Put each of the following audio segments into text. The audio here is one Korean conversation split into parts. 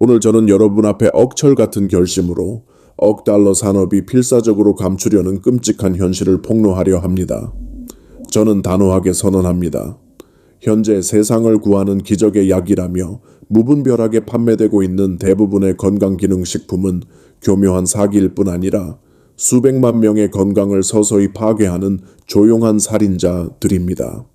오늘 저는 여러분 앞에 억철 같은 결심으로 억 달러 산업이 필사적으로 감추려는 끔찍한 현실을 폭로하려 합니다. 저는 단호하게 선언합니다. 현재 세상을 구하는 기적의 약이라며 무분별하게 판매되고 있는 대부분의 건강기능식품은 교묘한 사기일 뿐 아니라 수백만 명의 건강을 서서히 파괴하는 조용한 살인자들입니다.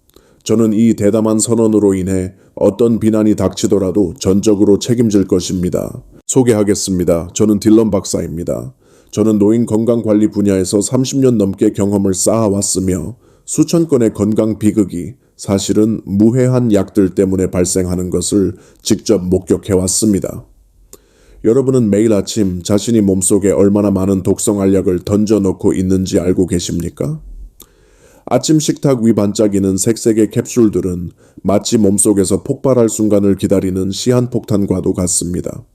저는 이 대담한 선언으로 인해 어떤 비난이 닥치더라도 전적으로 책임질 것입니다. 소개하겠습니다. 저는 딜런 박사입니다. 저는 노인 건강관리 분야에서 30년 넘게 경험을 쌓아왔으며 수천 건의 건강 비극이 사실은 무해한 약들 때문에 발생하는 것을 직접 목격해왔습니다. 여러분은 매일 아침 자신이 몸속에 얼마나 많은 독성 알약을 던져놓고 있는지 알고 계십니까? 아침 식탁 위 반짝이는 색색의 캡슐들은 마치 몸속에서 폭발할 순간을 기다리는 시한폭탄과도 같습니다.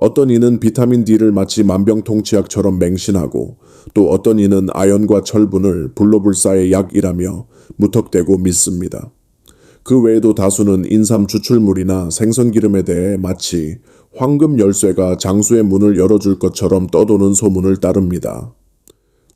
어떤 이는 비타민 D를 마치 만병통치약처럼 맹신하고 또 어떤 이는 아연과 철분을 불로불사의 약이라며 무턱대고 믿습니다. 그 외에도 다수는 인삼 추출물이나 생선기름에 대해 마치 황금 열쇠가 장수의 문을 열어줄 것처럼 떠도는 소문을 따릅니다.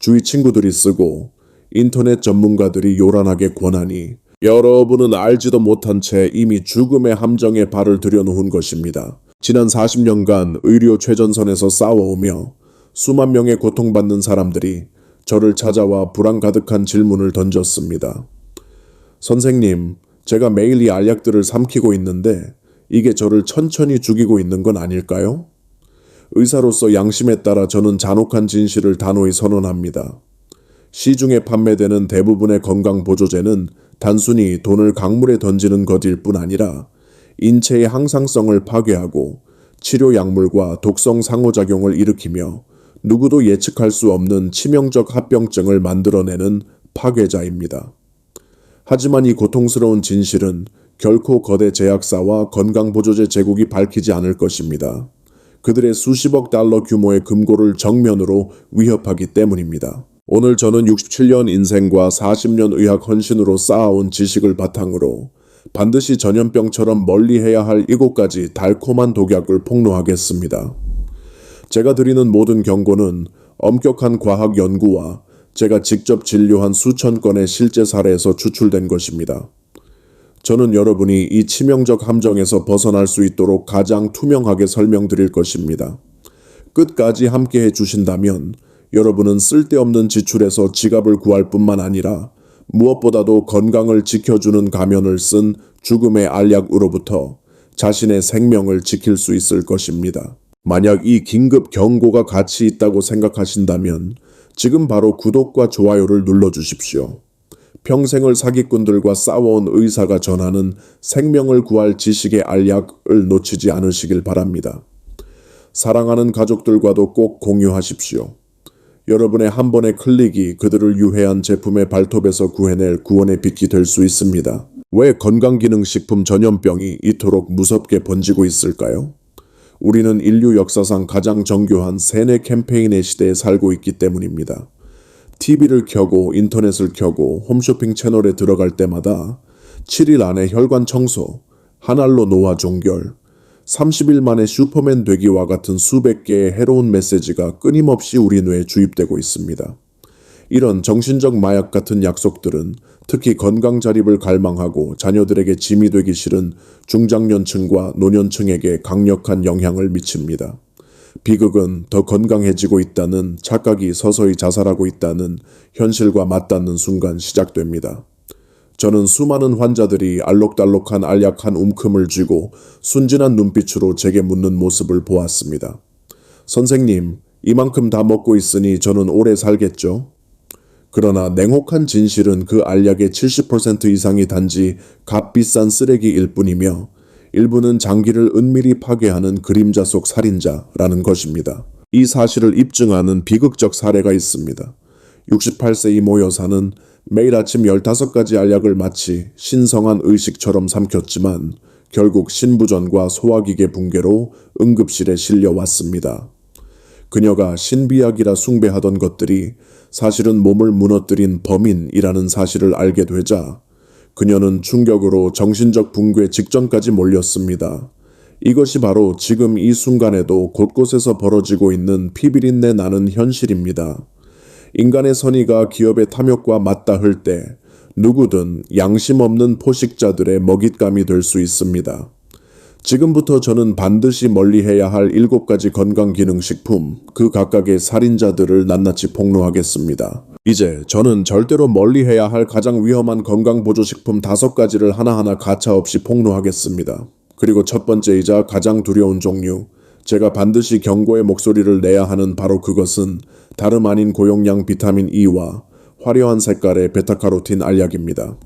주위 친구들이 쓰고 인터넷 전문가들이 요란하게 권하니 여러분은 알지도 못한 채 이미 죽음의 함정에 발을 들여놓은 것입니다. 지난 40년간 의료 최전선에서 싸워오며 수만 명의 고통받는 사람들이 저를 찾아와 불안 가득한 질문을 던졌습니다. 선생님, 제가 매일 이 알약들을 삼키고 있는데 이게 저를 천천히 죽이고 있는 건 아닐까요? 의사로서 양심에 따라 저는 잔혹한 진실을 단호히 선언합니다. 시중에 판매되는 대부분의 건강보조제는 단순히 돈을 강물에 던지는 것일 뿐 아니라 인체의 항상성을 파괴하고 치료 약물과 독성 상호작용을 일으키며 누구도 예측할 수 없는 치명적 합병증을 만들어내는 파괴자입니다. 하지만 이 고통스러운 진실은 결코 거대 제약사와 건강보조제 제국이 밝히지 않을 것입니다. 그들의 수십억 달러 규모의 금고를 정면으로 위협하기 때문입니다. 오늘 저는 67년 인생과 40년 의학 헌신으로 쌓아온 지식을 바탕으로 반드시 전염병처럼 멀리해야 할 7가지 달콤한 독약을 폭로하겠습니다. 제가 드리는 모든 경고는 엄격한 과학 연구와 제가 직접 진료한 수천 건의 실제 사례에서 추출된 것입니다. 저는 여러분이 이 치명적 함정에서 벗어날 수 있도록 가장 투명하게 설명드릴 것입니다. 끝까지 함께해 주신다면 여러분은 쓸데없는 지출에서 지갑을 구할 뿐만 아니라 무엇보다도 건강을 지켜주는 가면을 쓴 죽음의 알약으로부터 자신의 생명을 지킬 수 있을 것입니다. 만약 이 긴급 경고가 가치 있다고 생각하신다면 지금 바로 구독과 좋아요를 눌러주십시오. 평생을 사기꾼들과 싸워온 의사가 전하는 생명을 구할 지식의 알약을 놓치지 않으시길 바랍니다. 사랑하는 가족들과도 꼭 공유하십시오. 여러분의 한 번의 클릭이 그들을 유해한 제품의 발톱에서 구해낼 구원의 빛이 될 수 있습니다. 왜 건강기능식품 전염병이 이토록 무섭게 번지고 있을까요? 우리는 인류 역사상 가장 정교한 세뇌 캠페인의 시대에 살고 있기 때문입니다. TV를 켜고 인터넷을 켜고 홈쇼핑 채널에 들어갈 때마다 7일 안에 혈관 청소, 한 알로 노화 종결, 30일 만에 슈퍼맨 되기와 같은 수백 개의 해로운 메시지가 끊임없이 우리 뇌에 주입되고 있습니다. 이런 정신적 마약 같은 약속들은 특히 건강 자립을 갈망하고 자녀들에게 짐이 되기 싫은 중장년층과 노년층에게 강력한 영향을 미칩니다. 비극은 더 건강해지고 있다는 착각이 서서히 자살하고 있다는 현실과 맞닿는 순간 시작됩니다. 저는 수많은 환자들이 알록달록한 알약 한 움큼을 쥐고 순진한 눈빛으로 제게 묻는 모습을 보았습니다. 선생님, 이만큼 다 먹고 있으니 저는 오래 살겠죠? 그러나 냉혹한 진실은 그 알약의 70% 이상이 단지 값비싼 쓰레기일 뿐이며 일부는 장기를 은밀히 파괴하는 그림자 속 살인자라는 것입니다. 이 사실을 입증하는 비극적 사례가 있습니다. 68세 이모 여사는 매일 아침 15가지 알약을 마치 신성한 의식처럼 삼켰지만 결국 신부전과 소화기계 붕괴로 응급실에 실려왔습니다. 그녀가 신비약이라 숭배하던 것들이 사실은 몸을 무너뜨린 범인이라는 사실을 알게 되자 그녀는 충격으로 정신적 붕괴 직전까지 몰렸습니다. 이것이 바로 지금 이 순간에도 곳곳에서 벌어지고 있는 피비린내 나는 현실입니다. 인간의 선의가 기업의 탐욕과 맞닿을 때 누구든 양심 없는 포식자들의 먹잇감이 될 수 있습니다. 지금부터 저는 반드시 멀리해야 할 7가지 건강기능식품, 그 각각의 살인자들을 낱낱이 폭로하겠습니다. 이제 저는 절대로 멀리해야 할 가장 위험한 건강보조식품 5가지를 하나하나 가차없이 폭로하겠습니다. 그리고 첫 번째이자 가장 두려운 종류, 제가 반드시 경고의 목소리를 내야 하는 바로 그것은 다름 아닌 고용량 비타민 E와 화려한 색깔의 베타카로틴 알약입니다.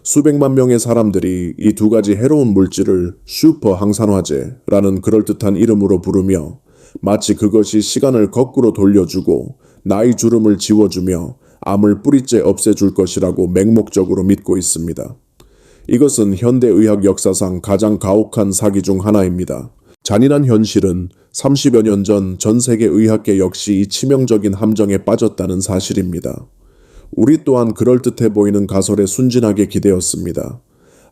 수백만 명의 사람들이 이 2가지 해로운 물질을 슈퍼 항산화제라는 그럴듯한 이름으로 부르며 마치 그것이 시간을 거꾸로 돌려주고 나이 주름을 지워주며 암을 뿌리째 없애줄 것이라고 맹목적으로 믿고 있습니다. 이것은 현대의학 역사상 가장 가혹한 사기 중 하나입니다. 잔인한 현실은 30여 년 전 전 세계 의학계 역시 이 치명적인 함정에 빠졌다는 사실입니다. 우리 또한 그럴듯해 보이는 가설에 순진하게 기대었습니다.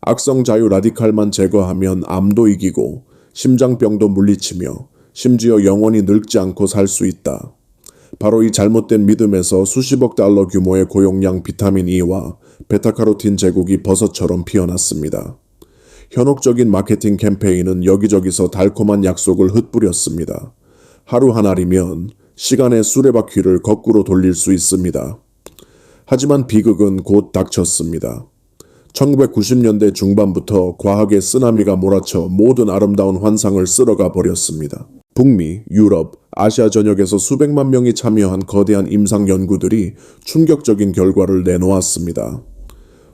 악성 자유 라디칼만 제거하면 암도 이기고 심장병도 물리치며 심지어 영원히 늙지 않고 살 수 있다. 바로 이 잘못된 믿음에서 수십억 달러 규모의 고용량 비타민 E와 베타카로틴 제국이 버섯처럼 피어났습니다. 현혹적인 마케팅 캠페인은 여기저기서 달콤한 약속을 흩뿌렸습니다. 하루 한 알이면 시간의 수레바퀴를 거꾸로 돌릴 수 있습니다. 하지만 비극은 곧 닥쳤습니다. 1990년대 중반부터 과학의 쓰나미가 몰아쳐 모든 아름다운 환상을 쓸어가 버렸습니다. 북미, 유럽, 아시아 전역에서 수백만 명이 참여한 거대한 임상 연구들이 충격적인 결과를 내놓았습니다.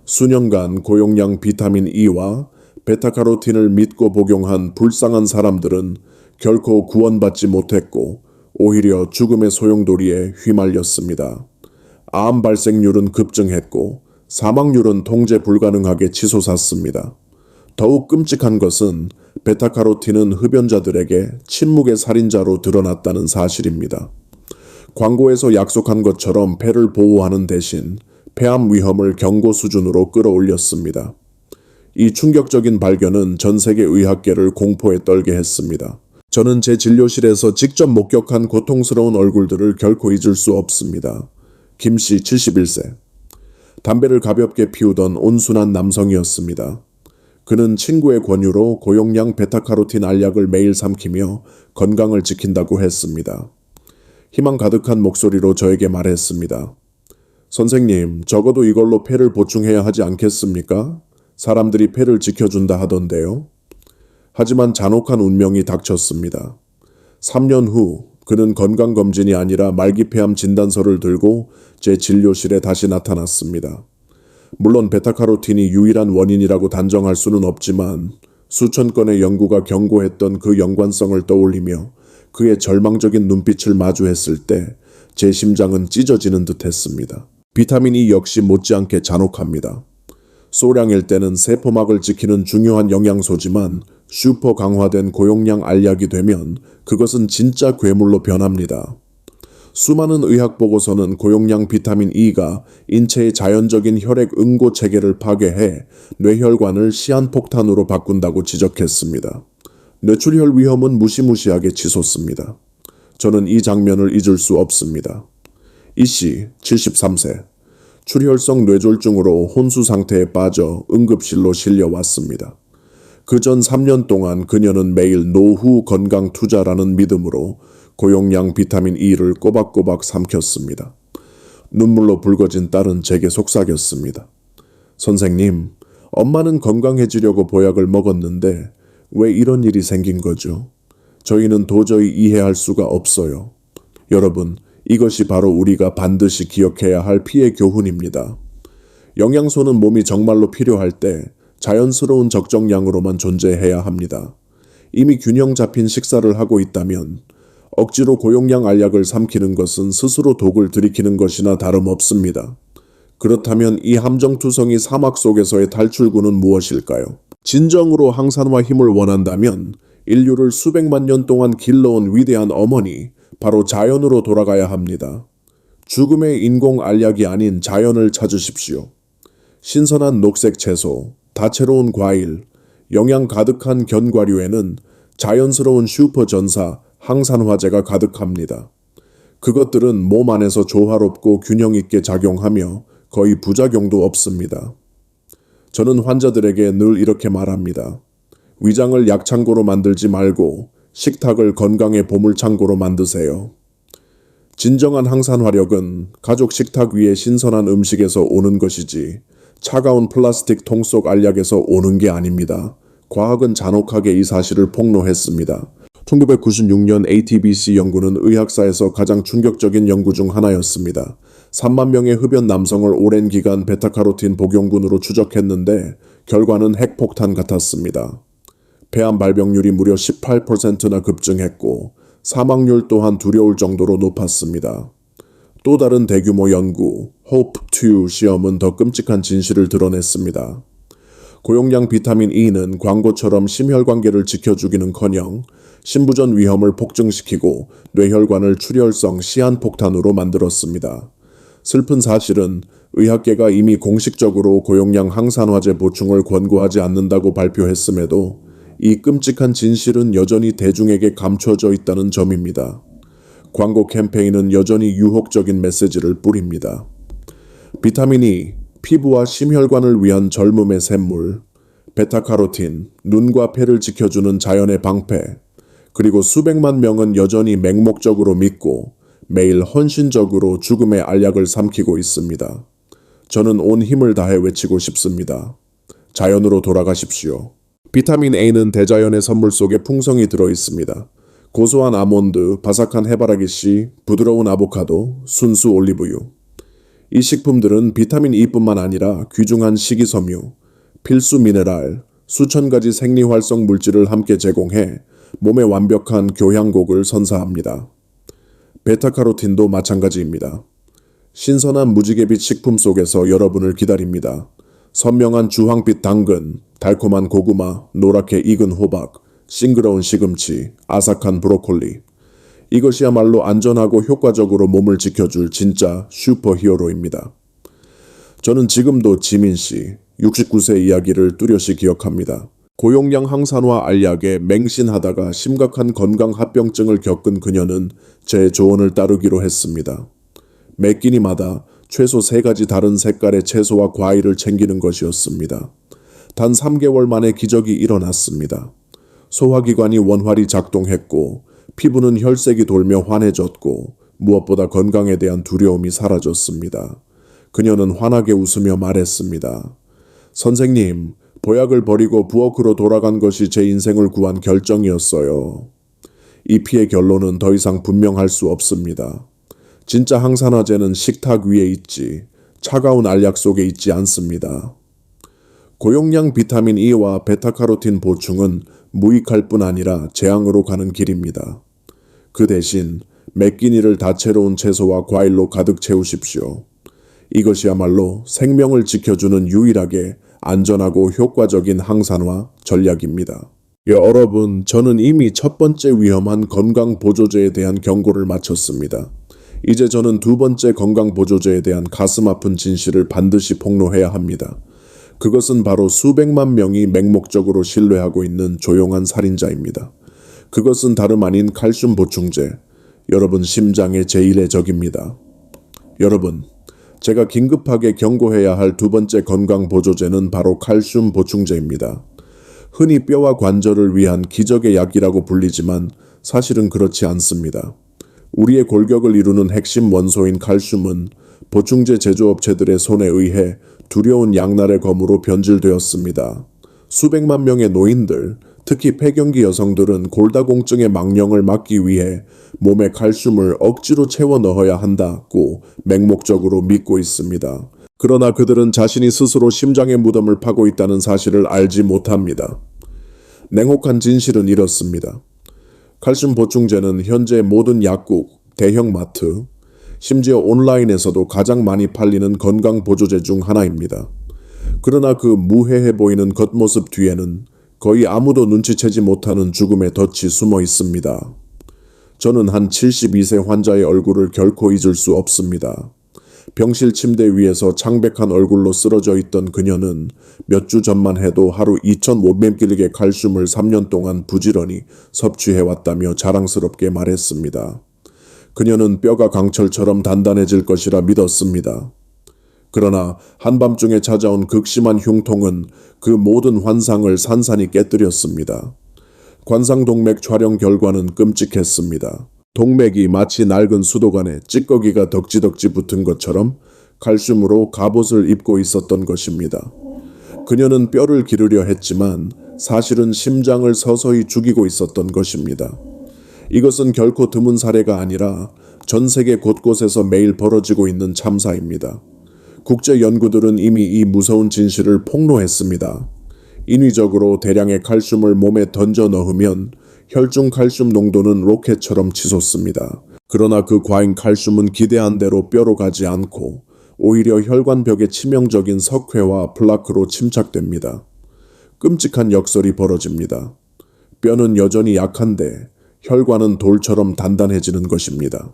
수년간 고용량 비타민 E와 베타카로틴을 믿고 복용한 불쌍한 사람들은 결코 구원받지 못했고 오히려 죽음의 소용돌이에 휘말렸습니다. 암 발생률은 급증했고 사망률은 통제 불가능하게 치솟았습니다. 더욱 끔찍한 것은 베타카로틴은 흡연자들에게 침묵의 살인자로 드러났다는 사실입니다. 광고에서 약속한 것처럼 폐를 보호하는 대신 폐암 위험을 경고 수준으로 끌어올렸습니다. 이 충격적인 발견은 전 세계 의학계를 공포에 떨게 했습니다. 저는 제 진료실에서 직접 목격한 고통스러운 얼굴들을 결코 잊을 수 없습니다. 김씨 71세. 담배를 가볍게 피우던 온순한 남성이었습니다. 그는 친구의 권유로 고용량 베타카로틴 알약을 매일 삼키며 건강을 지킨다고 했습니다. 희망 가득한 목소리로 저에게 말했습니다. 선생님, 적어도 이걸로 폐를 보충해야 하지 않겠습니까? 사람들이 폐를 지켜준다 하던데요. 하지만 잔혹한 운명이 닥쳤습니다. 3년 후 그는 건강검진이 아니라 말기폐암 진단서를 들고 제 진료실에 다시 나타났습니다. 물론 베타카로틴이 유일한 원인이라고 단정할 수는 없지만 수천 건의 연구가 경고했던 그 연관성을 떠올리며 그의 절망적인 눈빛을 마주했을 때 제 심장은 찢어지는 듯 했습니다. 비타민 E 역시 못지않게 잔혹합니다. 소량일 때는 세포막을 지키는 중요한 영양소지만 슈퍼 강화된 고용량 알약이 되면 그것은 진짜 괴물로 변합니다. 수많은 의학 보고서는 고용량 비타민 E가 인체의 자연적인 혈액 응고 체계를 파괴해 뇌혈관을 시한폭탄으로 바꾼다고 지적했습니다. 뇌출혈 위험은 무시무시하게 치솟습니다. 저는 이 장면을 잊을 수 없습니다. 이씨 73세. 출혈성 뇌졸중으로 혼수 상태에 빠져 응급실로 실려왔습니다. 그 전 3년 동안 그녀는 매일 노후 건강 투자라는 믿음으로 고용량 비타민 E를 꼬박꼬박 삼켰습니다. 눈물로 붉어진 딸은 제게 속삭였습니다. 선생님, 엄마는 건강해지려고 보약을 먹었는데 왜 이런 일이 생긴 거죠? 저희는 도저히 이해할 수가 없어요. 여러분, 이것이 바로 우리가 반드시 기억해야 할 피해 교훈입니다. 영양소는 몸이 정말로 필요할 때 자연스러운 적정량으로만 존재해야 합니다. 이미 균형 잡힌 식사를 하고 있다면 억지로 고용량 알약을 삼키는 것은 스스로 독을 들이키는 것이나 다름없습니다. 그렇다면 이 함정투성이 사막 속에서의 탈출구는 무엇일까요? 진정으로 항산화 힘을 원한다면 인류를 수백만 년 동안 길러온 위대한 어머니, 바로 자연으로 돌아가야 합니다. 죽음의 인공 알약이 아닌 자연을 찾으십시오. 신선한 녹색 채소, 다채로운 과일, 영양 가득한 견과류에는 자연스러운 슈퍼 전사, 항산화제가 가득합니다. 그것들은 몸 안에서 조화롭고 균형 있게 작용하며 거의 부작용도 없습니다. 저는 환자들에게 늘 이렇게 말합니다. 위장을 약창고로 만들지 말고 식탁을 건강의 보물창고로 만드세요. 진정한 항산화력은 가족 식탁 위에 신선한 음식에서 오는 것이지 차가운 플라스틱 통 속 알약에서 오는 게 아닙니다. 과학은 잔혹하게 이 사실을 폭로했습니다. 1996년 ATBC 연구는 의학사에서 가장 충격적인 연구 중 하나였습니다. 3만 명의 흡연 남성을 오랜 기간 베타카로틴 복용군으로 추적했는데 결과는 핵폭탄 같았습니다. 폐암 발병률이 무려 18%나 급증했고 사망률 또한 두려울 정도로 높았습니다. 또 다른 대규모 연구, HOPE-2 시험은 더 끔찍한 진실을 드러냈습니다. 고용량 비타민 E는 광고처럼 심혈관계를 지켜주기는커녕 신부전 위험을 폭증시키고 뇌혈관을 출혈성 시한폭탄으로 만들었습니다. 슬픈 사실은 의학계가 이미 공식적으로 고용량 항산화제 보충을 권고하지 않는다고 발표했음에도 이 끔찍한 진실은 여전히 대중에게 감춰져 있다는 점입니다. 광고 캠페인은 여전히 유혹적인 메시지를 뿌립니다. 비타민 E, 피부와 심혈관을 위한 젊음의 샘물, 베타카로틴, 눈과 폐를 지켜주는 자연의 방패, 그리고 수백만 명은 여전히 맹목적으로 믿고 매일 헌신적으로 죽음의 알약을 삼키고 있습니다. 저는 온 힘을 다해 외치고 싶습니다. 자연으로 돌아가십시오. 비타민 A는 대자연의 선물 속에 풍성히 들어있습니다. 고소한 아몬드, 바삭한 해바라기 씨, 부드러운 아보카도, 순수 올리브유. 이 식품들은 비타민 E뿐만 아니라 귀중한 식이섬유, 필수 미네랄, 수천 가지 생리활성 물질을 함께 제공해 몸에 완벽한 교향곡을 선사합니다. 베타카로틴도 마찬가지입니다. 신선한 무지개빛 식품 속에서 여러분을 기다립니다. 선명한 주황빛 당근, 달콤한 고구마, 노랗게 익은 호박, 싱그러운 시금치, 아삭한 브로콜리. 이것이야말로 안전하고 효과적으로 몸을 지켜줄 진짜 슈퍼히어로입니다. 저는 지금도 지민 씨, 69세 이야기를 뚜렷이 기억합니다. 고용량 항산화 알약에 맹신하다가 심각한 건강 합병증을 겪은 그녀는 제 조언을 따르기로 했습니다. 매 끼니마다 최소 3가지 다른 색깔의 채소와 과일을 챙기는 것이었습니다. 단 3개월 만에 기적이 일어났습니다. 소화기관이 원활히 작동했고 피부는 혈색이 돌며 환해졌고 무엇보다 건강에 대한 두려움이 사라졌습니다. 그녀는 환하게 웃으며 말했습니다. 선생님, 보약을 버리고 부엌으로 돌아간 것이 제 인생을 구한 결정이었어요. 이 피의 결론은 더 이상 분명할 수 없습니다. 진짜 항산화제는 식탁 위에 있지 차가운 알약 속에 있지 않습니다. 고용량 비타민 E와 베타카로틴 보충은 무익할 뿐 아니라 재앙으로 가는 길입니다. 그 대신 매 끼니를 다채로운 채소와 과일로 가득 채우십시오. 이것이야말로 생명을 지켜주는 유일하게 안전하고 효과적인 항산화 전략입니다. 여러분, 저는 이미 첫 번째 위험한 건강보조제에 대한 경고를 마쳤습니다. 이제 저는 두 번째 건강보조제에 대한 가슴 아픈 진실을 반드시 폭로해야 합니다. 그것은 바로 수백만 명이 맹목적으로 신뢰하고 있는 조용한 살인자입니다. 그것은 다름 아닌 칼슘 보충제, 여러분 심장의 제1의 적입니다. 여러분, 제가 긴급하게 경고해야 할 두 번째 건강보조제는 바로 칼슘 보충제입니다. 흔히 뼈와 관절을 위한 기적의 약이라고 불리지만 사실은 그렇지 않습니다. 우리의 골격을 이루는 핵심 원소인 칼슘은 보충제 제조업체들의 손에 의해 두려운 양날의 검으로 변질되었습니다. 수백만 명의 노인들, 특히 폐경기 여성들은 골다공증의 망령을 막기 위해 몸에 칼슘을 억지로 채워 넣어야 한다고 맹목적으로 믿고 있습니다. 그러나 그들은 자신이 스스로 심장의 무덤을 파고 있다는 사실을 알지 못합니다. 냉혹한 진실은 이렇습니다. 칼슘 보충제는 현재 모든 약국, 대형마트, 심지어 온라인에서도 가장 많이 팔리는 건강보조제 중 하나입니다. 그러나 그 무해해 보이는 겉모습 뒤에는 거의 아무도 눈치채지 못하는 죽음의 덫이 숨어 있습니다. 저는 한 72세 환자의 얼굴을 결코 잊을 수 없습니다. 병실 침대 위에서 창백한 얼굴로 쓰러져 있던 그녀는 몇 주 전만 해도 하루 2,500mg의 칼슘을 3년 동안 부지런히 섭취해왔다며 자랑스럽게 말했습니다. 그녀는 뼈가 강철처럼 단단해질 것이라 믿었습니다. 그러나 한밤중에 찾아온 극심한 흉통은 그 모든 환상을 산산이 깨뜨렸습니다. 관상동맥 촬영 결과는 끔찍했습니다. 동맥이 마치 낡은 수도관에 찌꺼기가 덕지덕지 붙은 것처럼 칼슘으로 갑옷을 입고 있었던 것입니다. 그녀는 뼈를 기르려 했지만 사실은 심장을 서서히 죽이고 있었던 것입니다. 이것은 결코 드문 사례가 아니라 전 세계 곳곳에서 매일 벌어지고 있는 참사입니다. 국제 연구들은 이미 이 무서운 진실을 폭로했습니다. 인위적으로 대량의 칼슘을 몸에 던져 넣으면 혈중 칼슘 농도는 로켓처럼 치솟습니다. 그러나 그 과잉 칼슘은 기대한 대로 뼈로 가지 않고 오히려 혈관벽에 치명적인 석회와 플라크로 침착됩니다. 끔찍한 역설이 벌어집니다. 뼈는 여전히 약한데 혈관은 돌처럼 단단해지는 것입니다.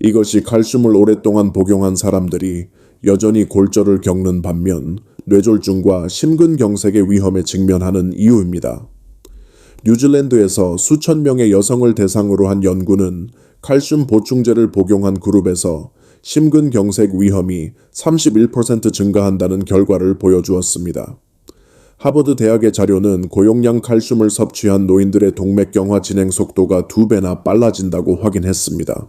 이것이 칼슘을 오랫동안 복용한 사람들이 여전히 골절을 겪는 반면 뇌졸중과 심근경색의 위험에 직면하는 이유입니다. 뉴질랜드에서 수천 명의 여성을 대상으로 한 연구는 칼슘 보충제를 복용한 그룹에서 심근경색 위험이 31% 증가한다는 결과를 보여주었습니다. 하버드 대학의 자료는 고용량 칼슘을 섭취한 노인들의 동맥경화 진행 속도가 2배나 빨라진다고 확인했습니다.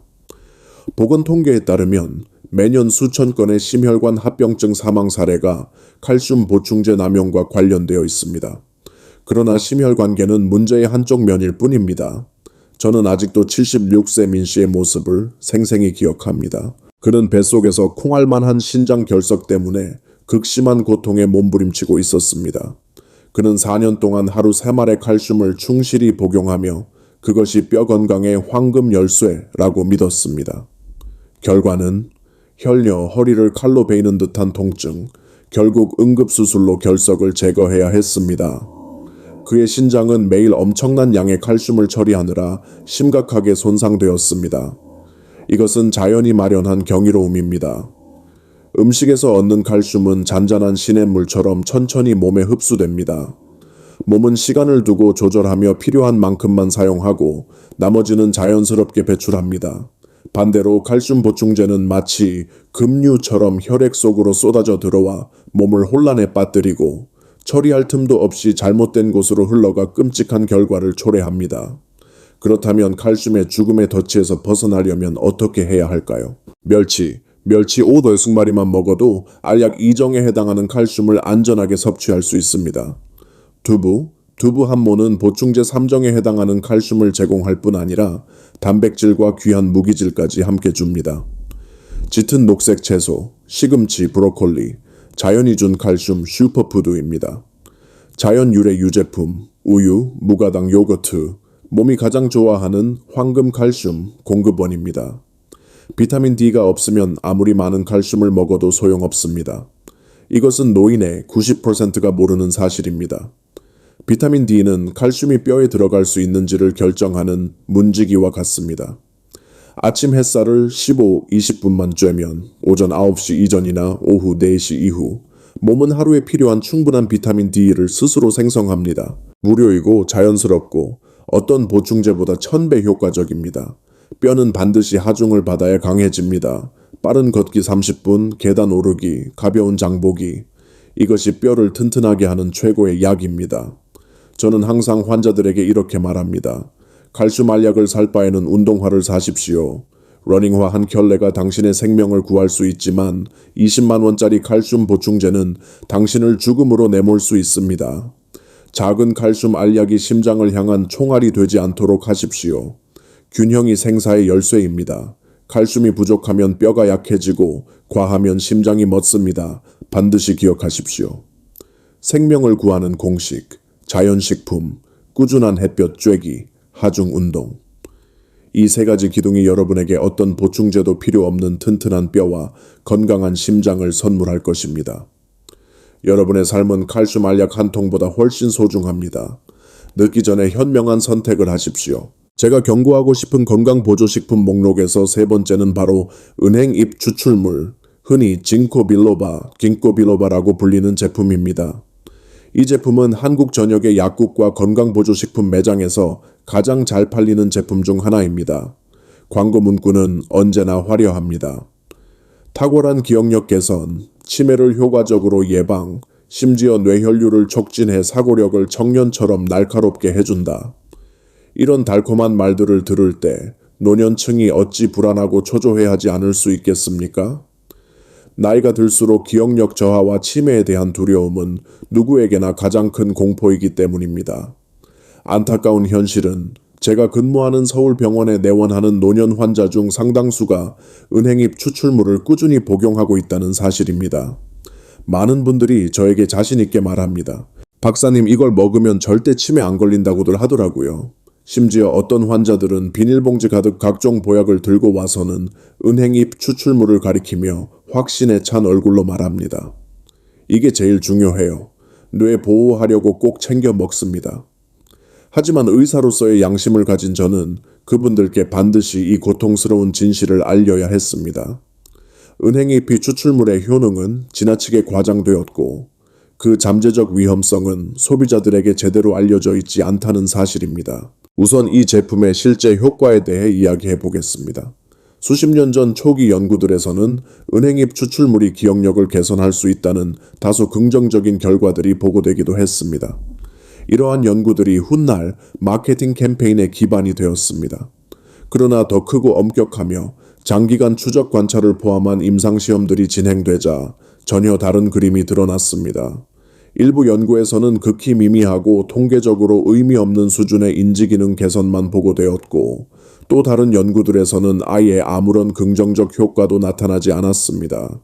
보건 통계에 따르면 매년 수천 건의 심혈관 합병증 사망 사례가 칼슘 보충제 남용과 관련되어 있습니다. 그러나 심혈관계는 문제의 한쪽 면일 뿐입니다. 저는 아직도 76세 민 씨의 모습을 생생히 기억합니다. 그는 뱃속에서 콩알만한 신장 결석 때문에 극심한 고통에 몸부림치고 있었습니다. 그는 4년 동안 하루 3알의 칼슘을 충실히 복용하며 그것이 뼈 건강의 황금 열쇠라고 믿었습니다. 결과는 혈뇨, 허리를 칼로 베이는 듯한 통증, 결국 응급수술로 결석을 제거해야 했습니다. 그의 신장은 매일 엄청난 양의 칼슘을 처리하느라 심각하게 손상되었습니다. 이것은 자연이 마련한 경이로움입니다. 음식에서 얻는 칼슘은 잔잔한 시냇물처럼 천천히 몸에 흡수됩니다. 몸은 시간을 두고 조절하며 필요한 만큼만 사용하고 나머지는 자연스럽게 배출합니다. 반대로 칼슘 보충제는 마치 급류처럼 혈액 속으로 쏟아져 들어와 몸을 혼란에 빠뜨리고 처리할 틈도 없이 잘못된 곳으로 흘러가 끔찍한 결과를 초래합니다. 그렇다면 칼슘의 죽음의 덫에서 벗어나려면 어떻게 해야 할까요? 멸치 5-6마리만 먹어도 알약 2정에 해당하는 칼슘을 안전하게 섭취할 수 있습니다. 두부 한 모는 보충제 3정에 해당하는 칼슘을 제공할 뿐 아니라 단백질과 귀한 무기질까지 함께 줍니다. 짙은 녹색 채소, 시금치, 브로콜리, 자연이 준 칼슘 슈퍼푸드입니다. 자연 유래 유제품, 우유, 무가당 요거트, 몸이 가장 좋아하는 황금 칼슘 공급원입니다. 비타민 D가 없으면 아무리 많은 칼슘을 먹어도 소용없습니다. 이것은 노인의 90%가 모르는 사실입니다. 비타민 D는 칼슘이 뼈에 들어갈 수 있는지를 결정하는 문지기와 같습니다. 아침 햇살을 15-20분만 쬐면 오전 9시 이전이나 오후 4시 이후 몸은 하루에 필요한 충분한 비타민 D를 스스로 생성합니다. 무료이고 자연스럽고 어떤 보충제보다 1000배 효과적입니다. 뼈는 반드시 하중을 받아야 강해집니다. 빠른 걷기 30분, 계단 오르기, 가벼운 장보기. 이것이 뼈를 튼튼하게 하는 최고의 약입니다. 저는 항상 환자들에게 이렇게 말합니다. 칼슘 알약을 살 바에는 운동화를 사십시오. 러닝화 한 켤레가 당신의 생명을 구할 수 있지만 20만 원짜리 칼슘 보충제는 당신을 죽음으로 내몰 수 있습니다. 작은 칼슘 알약이 심장을 향한 총알이 되지 않도록 하십시오. 균형이 생사의 열쇠입니다. 칼슘이 부족하면 뼈가 약해지고 과하면 심장이 멎습니다. 반드시 기억하십시오. 생명을 구하는 공식, 자연식품, 꾸준한 햇볕 쬐기, 하중 운동. 이 세 가지 기둥이 여러분에게 어떤 보충제도 필요 없는 튼튼한 뼈와 건강한 심장을 선물할 것입니다. 여러분의 삶은 칼슘 알약 한 통보다 훨씬 소중합니다. 늦기 전에 현명한 선택을 하십시오. 제가 경고하고 싶은 건강보조식품 목록에서 세 번째는 바로 은행잎 추출물, 흔히 징코빌로바, 깅코빌로바라고 불리는 제품입니다. 이 제품은 한국 전역의 약국과 건강보조식품 매장에서 가장 잘 팔리는 제품 중 하나입니다. 광고 문구는 언제나 화려합니다. 탁월한 기억력 개선, 치매를 효과적으로 예방, 심지어 뇌혈류를 촉진해 사고력을 청년처럼 날카롭게 해준다. 이런 달콤한 말들을 들을 때 노년층이 어찌 불안하고 초조해하지 않을 수 있겠습니까? 나이가 들수록 기억력 저하와 치매에 대한 두려움은 누구에게나 가장 큰 공포이기 때문입니다. 안타까운 현실은 제가 근무하는 서울병원에 내원하는 노년 환자 중 상당수가 은행잎 추출물을 꾸준히 복용하고 있다는 사실입니다. 많은 분들이 저에게 자신 있게 말합니다. 박사님, 이걸 먹으면 절대 치매 안 걸린다고들 하더라고요. 심지어 어떤 환자들은 비닐봉지 가득 각종 보약을 들고 와서는 은행잎 추출물을 가리키며 확신에 찬 얼굴로 말합니다. 이게 제일 중요해요. 뇌 보호하려고 꼭 챙겨 먹습니다. 하지만 의사로서의 양심을 가진 저는 그분들께 반드시 이 고통스러운 진실을 알려야 했습니다. 은행잎이 추출물의 효능은 지나치게 과장되었고 그 잠재적 위험성은 소비자들에게 제대로 알려져 있지 않다는 사실입니다. 우선 이 제품의 실제 효과에 대해 이야기해 보겠습니다. 수십 년 전 초기 연구들에서는 은행잎 추출물이 기억력을 개선할 수 있다는 다소 긍정적인 결과들이 보고되기도 했습니다. 이러한 연구들이 훗날 마케팅 캠페인의 기반이 되었습니다. 그러나 더 크고 엄격하며 장기간 추적 관찰을 포함한 임상시험들이 진행되자 전혀 다른 그림이 드러났습니다. 일부 연구에서는 극히 미미하고 통계적으로 의미 없는 수준의 인지기능 개선만 보고되었고 또 다른 연구들에서는 아예 아무런 긍정적 효과도 나타나지 않았습니다.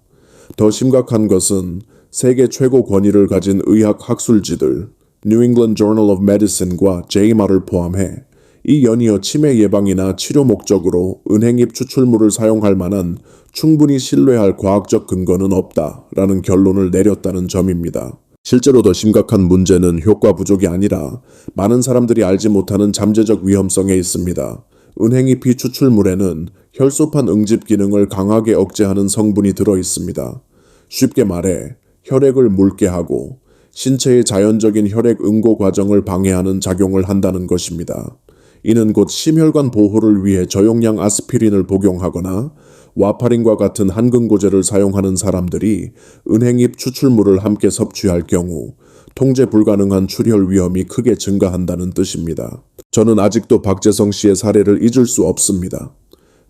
더 심각한 것은 세계 최고 권위를 가진 의학 학술지들 New England Journal of Medicine과 JMR을 포함해 이 연이어 치매 예방이나 치료 목적으로 은행잎 추출물을 사용할 만한 충분히 신뢰할 과학적 근거는 없다라는 결론을 내렸다는 점입니다. 실제로 더 심각한 문제는 효과 부족이 아니라 많은 사람들이 알지 못하는 잠재적 위험성에 있습니다. 은행잎이 추출물에는 혈소판 응집 기능을 강하게 억제하는 성분이 들어 있습니다. 쉽게 말해 혈액을 묽게 하고 신체의 자연적인 혈액 응고 과정을 방해하는 작용을 한다는 것입니다. 이는 곧 심혈관 보호를 위해 저용량 아스피린을 복용하거나 와파린과 같은 한근고제를 사용하는 사람들이 은행잎 추출물을 함께 섭취할 경우 통제 불가능한 출혈 위험이 크게 증가한다는 뜻입니다. 저는 아직도 박재성 씨의 사례를 잊을 수 없습니다.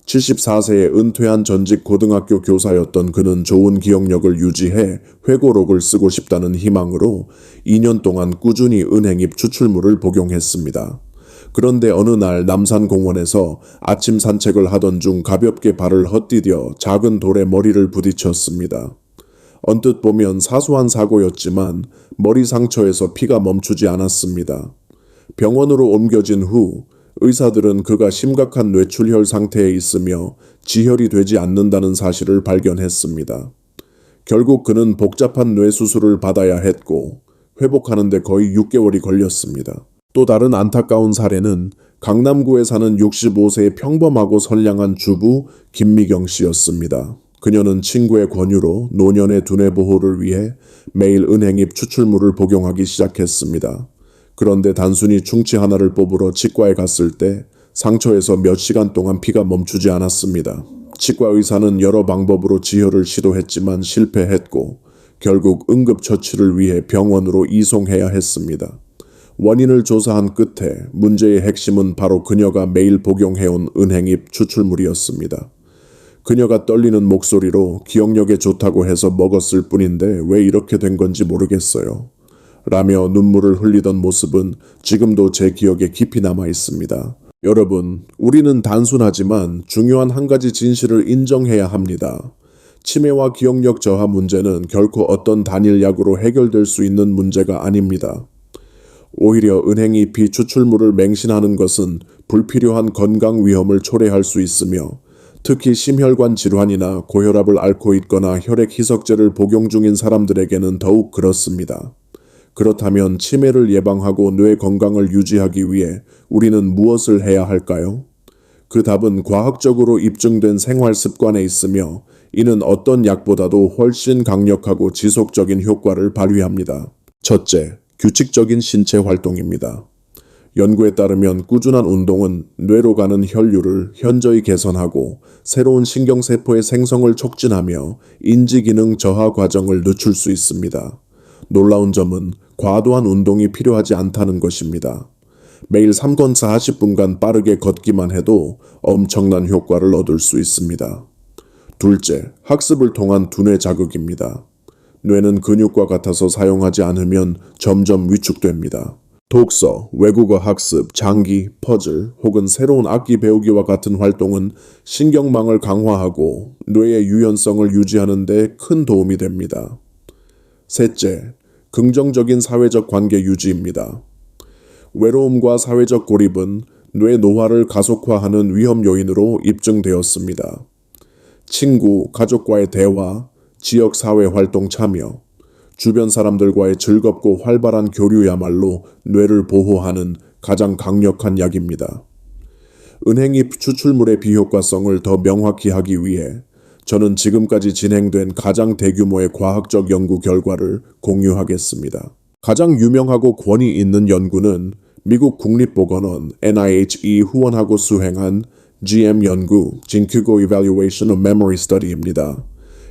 74세의 은퇴한 전직 고등학교 교사였던 그는 좋은 기억력을 유지해 회고록을 쓰고 싶다는 희망으로 2년 동안 꾸준히 은행잎 추출물을 복용했습니다. 그런데 어느 날 남산공원에서 아침 산책을 하던 중 가볍게 발을 헛디뎌 작은 돌에 머리를 부딪혔습니다. 언뜻 보면 사소한 사고였지만 머리 상처에서 피가 멈추지 않았습니다. 병원으로 옮겨진 후 의사들은 그가 심각한 뇌출혈 상태에 있으며 지혈이 되지 않는다는 사실을 발견했습니다. 결국 그는 복잡한 뇌수술을 받아야 했고 회복하는 데 거의 6개월이 걸렸습니다. 또 다른 안타까운 사례는 강남구에 사는 65세의 평범하고 선량한 주부 김미경 씨였습니다. 그녀는 친구의 권유로 노년의 두뇌 보호를 위해 매일 은행잎 추출물을 복용하기 시작했습니다. 그런데 단순히 충치 하나를 뽑으러 치과에 갔을 때 상처에서 몇 시간 동안 피가 멈추지 않았습니다. 치과 의사는 여러 방법으로 지혈을 시도했지만 실패했고 결국 응급처치를 위해 병원으로 이송해야 했습니다. 원인을 조사한 끝에 문제의 핵심은 바로 그녀가 매일 복용해온 은행잎 추출물이었습니다. 그녀가 떨리는 목소리로 기억력에 좋다고 해서 먹었을 뿐인데 왜 이렇게 된 건지 모르겠어요. 라며 눈물을 흘리던 모습은 지금도 제 기억에 깊이 남아 있습니다. 여러분, 우리는 단순하지만 중요한 한 가지 진실을 인정해야 합니다. 치매와 기억력 저하 문제는 결코 어떤 단일 약으로 해결될 수 있는 문제가 아닙니다. 오히려 은행잎이 추출물을 맹신하는 것은 불필요한 건강 위험을 초래할 수 있으며 특히 심혈관 질환이나 고혈압을 앓고 있거나 혈액 희석제를 복용 중인 사람들에게는 더욱 그렇습니다. 그렇다면 치매를 예방하고 뇌 건강을 유지하기 위해 우리는 무엇을 해야 할까요? 그 답은 과학적으로 입증된 생활 습관에 있으며 이는 어떤 약보다도 훨씬 강력하고 지속적인 효과를 발휘합니다. 첫째, 규칙적인 신체 활동입니다. 연구에 따르면 꾸준한 운동은 뇌로 가는 혈류를 현저히 개선하고 새로운 신경세포의 생성을 촉진하며 인지기능 저하 과정을 늦출 수 있습니다. 놀라운 점은 과도한 운동이 필요하지 않다는 것입니다. 매일 3권 40분간 빠르게 걷기만 해도 엄청난 효과를 얻을 수 있습니다. 둘째, 학습을 통한 두뇌 자극입니다. 뇌는 근육과 같아서 사용하지 않으면 점점 위축됩니다. 독서, 외국어 학습, 장기, 퍼즐 혹은 새로운 악기 배우기와 같은 활동은 신경망을 강화하고 뇌의 유연성을 유지하는 데 큰 도움이 됩니다. 셋째, 긍정적인 사회적 관계 유지입니다. 외로움과 사회적 고립은 뇌 노화를 가속화하는 위험 요인으로 입증되었습니다. 친구, 가족과의 대화, 지역 사회 활동 참여, 주변 사람들과의 즐겁고 활발한 교류야말로 뇌를 보호하는 가장 강력한 약입니다. 은행잎 추출물의 비효과성을 더 명확히 하기 위해 저는 지금까지 진행된 가장 대규모의 과학적 연구 결과를 공유하겠습니다. 가장 유명하고 권위 있는 연구는 미국 국립보건원 NIH이 후원하고 수행한 GM 연구 Ginkyugo Evaluation of Memory Study입니다.